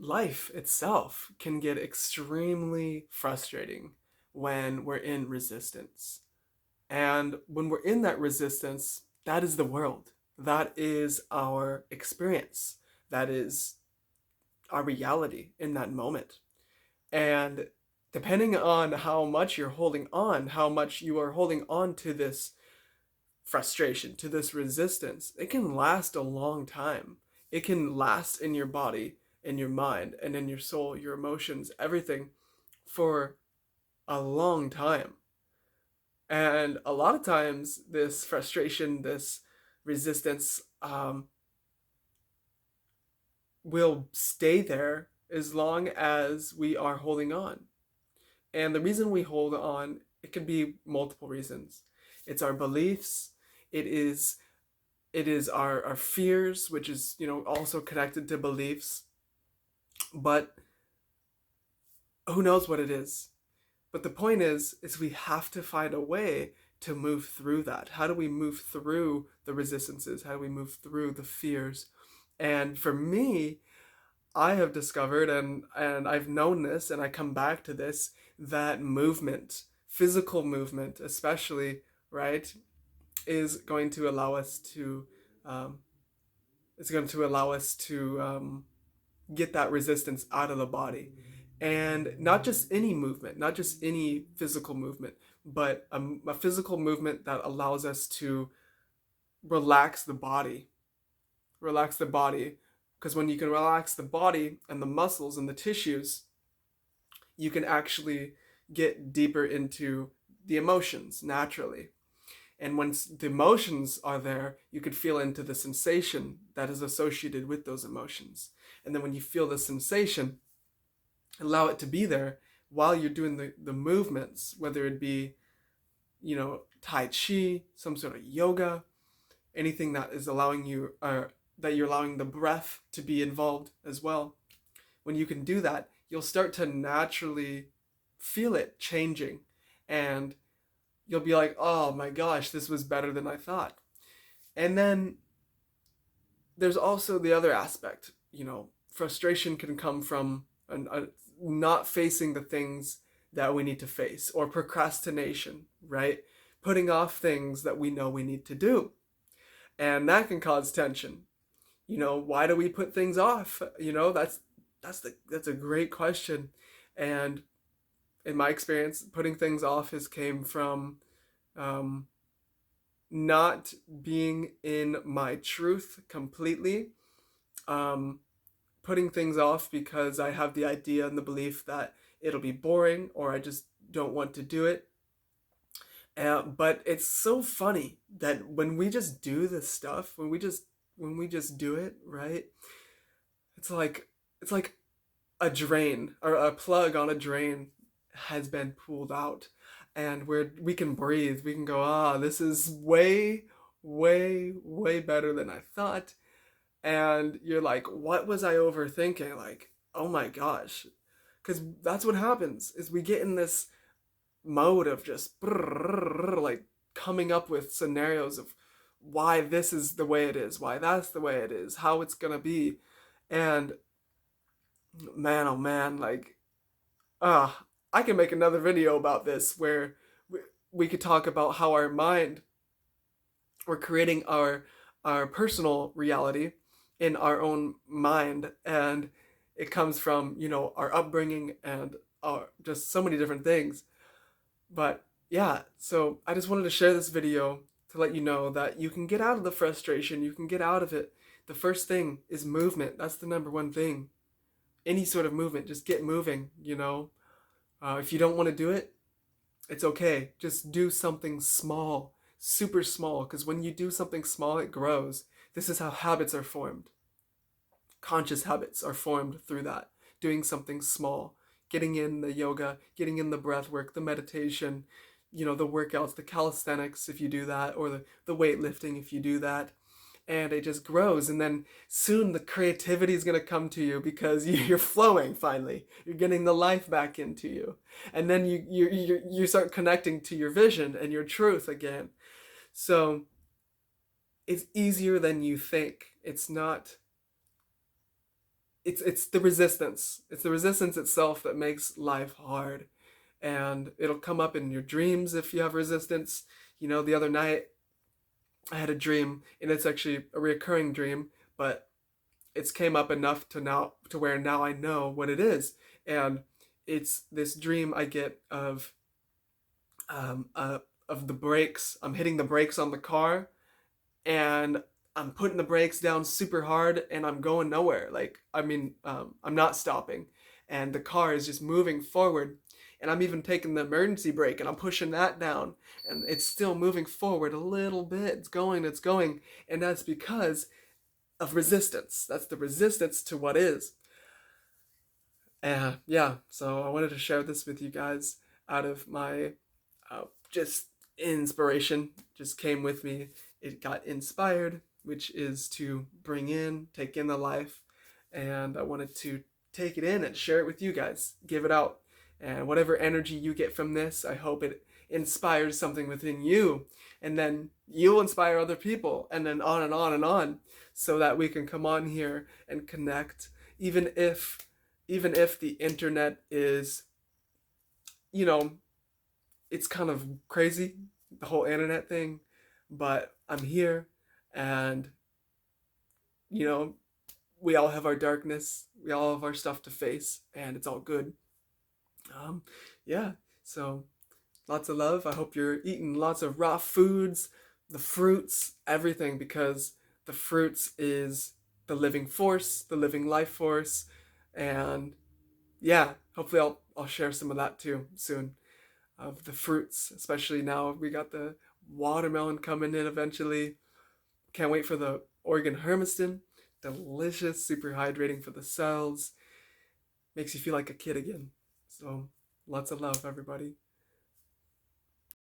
life itself can get extremely frustrating when we're in resistance. And when we're in that resistance, that is the world. That is our experience. That is our reality in that moment. And depending on how much you're holding on, how much you are holding on to this frustration, to this resistance, it can last a long time. It can last in your body, in your mind, and in your soul, your emotions, everything for a long time. And a lot of times, this frustration, this resistance, will stay there as long as we are holding on. And the reason we hold on, it can be multiple reasons. It's our beliefs. It is our fears, which is, also connected to beliefs. But who knows what it is? But the point is we have to find a way to move through that. How do we move through the resistances? How do we move through the fears? And for me, I have discovered, and I've known this, and I come back to this, that movement, physical movement especially, right, is going to allow us to um, get that resistance out of the body. And not just any movement, not just any physical movement, but a physical movement that allows us to relax the body. Relax the body. Because when you can relax the body and the muscles and the tissues, you can actually get deeper into the emotions naturally. And once the emotions are there, you could feel into the sensation that is associated with those emotions. And then when you feel the sensation, allow it to be there while you're doing the movements, whether it be, Tai Chi, some sort of yoga, anything that is allowing you, that you're allowing the breath to be involved as well. When you can do that, you'll start to naturally feel it changing. And you'll be like, oh my gosh, this was better than I thought. And then there's also the other aspect. Frustration can come from not facing the things that we need to face, or procrastination, right? Putting off things that we know we need to do. And that can cause tension. Why do we put things off? That's a great question. And in my experience, putting things off has came from um, not being in my truth completely, um, putting things off because I have the idea and the belief that it'll be boring, or I just don't want to do it. But it's so funny that when we just do this stuff, when we just do it, right? It's like a drain, or a plug on a drain has been pulled out, and we can breathe. We can go, this is way, way, way better than I thought. And you're like, what was I overthinking? Like, oh my gosh. Because that's what happens, is we get in this mode of just like coming up with scenarios of why this is the way it is, why that's the way it is, how it's gonna be. And man, oh man, like, I can make another video about this where we could talk about how our mind, we're creating our personal reality in our own mind, and it comes from, our upbringing and just so many different things. But yeah, so I just wanted to share this video to let you know that you can get out of the frustration, you can get out of it. The first thing is movement. That's the number one thing. Any sort of movement, just get moving. If you don't want to do it, it's okay. Just do something small, super small, because when you do something small, it grows. This is how habits are formed. Conscious habits are formed through that. Doing something small, getting in the yoga, getting in the breath work, the meditation, the workouts, the calisthenics if you do that, or the weightlifting if you do that. And it just grows, and then soon the creativity is going to come to you because you're flowing finally. You're getting the life back into you. And then you start connecting to your vision and your truth again. So it's easier than you think. It's not it's the resistance. It's the resistance itself that makes life hard. And it'll come up in your dreams if you have resistance. You know, the other night I had a dream, and it's actually a recurring dream, but it's came up enough to where now I know what it is. And it's this dream I get of the brakes. I'm hitting the brakes on the car, and I'm putting the brakes down super hard, and I'm going nowhere. Like, I mean, I'm not stopping, and the car is just moving forward. And I'm even taking the emergency brake and I'm pushing that down, and it's still moving forward a little bit. It's going, and that's because of resistance. That's the resistance to what is. And yeah, so I wanted to share this with you guys out of my just inspiration, just came with me. It got inspired, which is to take in the life, and I wanted to take it in and share it with you guys, give it out. And whatever energy you get from this, I hope it inspires something within you, and then you'll inspire other people, and then on and on and on, so that we can come on here and connect, even if the internet is, you know, it's kind of crazy, the whole internet thing, but I'm here, and you know, we all have our darkness, we all have our stuff to face, and it's all good. Um, yeah, so lots of love. I hope you're eating lots of raw foods, the fruits, everything, because the fruits is the living force, the living life force, and yeah, hopefully I'll share some of that too soon, of the fruits, especially now we got the watermelon coming in eventually. Can't wait for the Oregon Hermiston. Delicious, super hydrating for the cells. Makes you feel like a kid again. So, lots of love, everybody.